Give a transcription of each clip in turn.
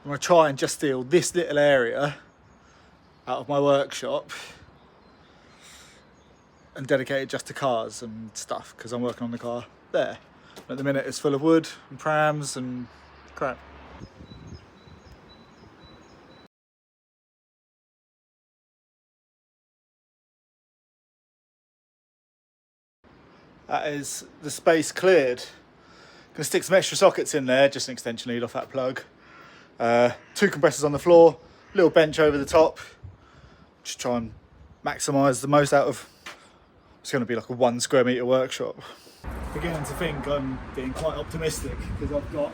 I'm going to try and just steal this little area out of my workshop and dedicate it just to cars and stuff, because I'm working on the car there. At the minute it's full of wood and prams and crap. That is the space cleared. Gonna stick some extra sockets in there, just an extension lead off that plug. 2 compressors on the floor, little bench over the top. Just try and maximise the most out of, it's gonna be like a 1 square metre workshop. Beginning to think I'm being quite optimistic, because I've got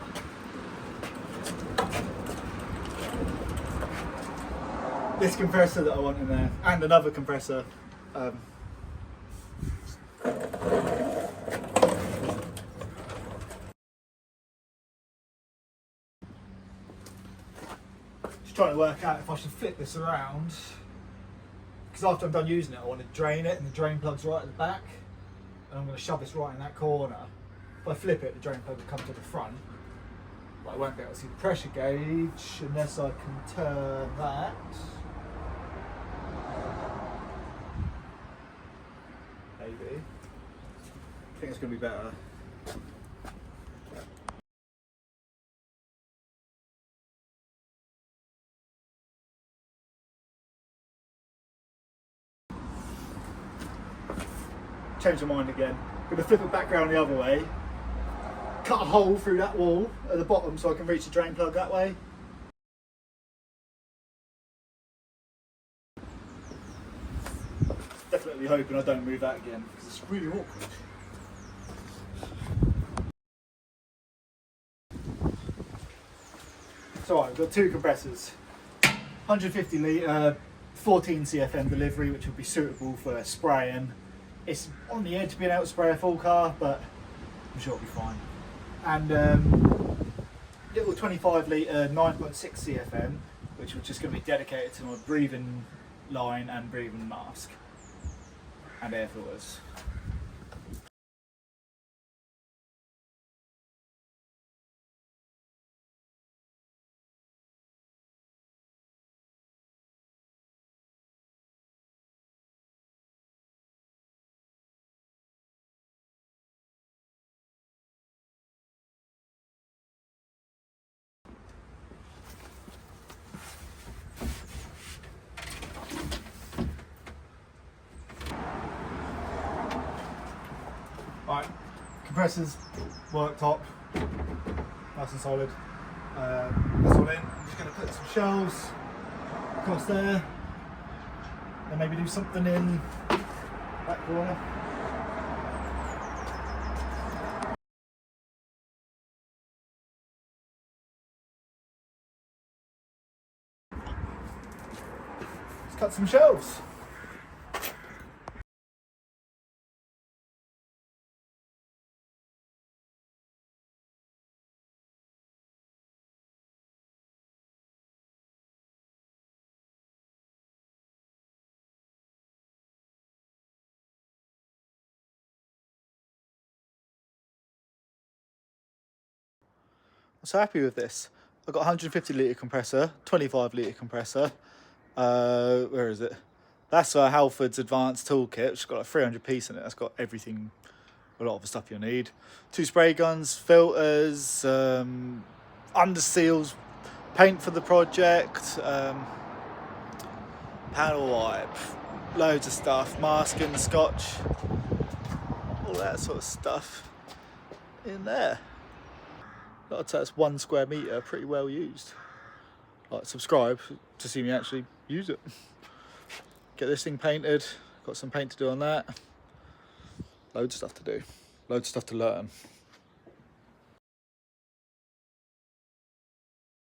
this compressor that I want in there and another compressor. Just trying to work out if I should flip this around, because after I'm done using it I want to drain it, and the drain plug's right at the back, and I'm going to shove this right in that corner. If I flip it, the drain plug will come to the front, but I won't be able to see the pressure gauge unless I can turn that. Maybe. I think it's going to be better. Change my mind again. I'm going to flip it back around the other way, cut a hole through that wall at the bottom so I can reach the drain plug that way. Definitely hoping I don't move that again, because it's really awkward. So I've got 2 compressors, 150 litre, 14 CFM delivery, which would be suitable for spraying. It's on the edge of being able to spray a full car, but I'm sure it'll be fine. And little 25 litre 9.6 CFM, which was just going to be dedicated to my breathing line and breathing mask and air filters. Right, compressors, worktop, nice and solid. That's all in. I'm just going to put some shelves across there, and maybe do something in that corner. Let's cut some shelves. I'm so happy with this. I've got 150 litre compressor, 25 litre compressor. Where is it? That's Halford's Advanced Toolkit, which has got like 300 piece in it. That's got everything, a lot of the stuff you'll need. 2 spray guns, filters, under seals, paint for the project, panel wipe, loads of stuff, masking, scotch, all that sort of stuff in there. I'd say that's 1 square metre, pretty well used. Like, subscribe to see me actually use it. Get this thing painted, got some paint to do on that. Loads of stuff to do, loads of stuff to learn.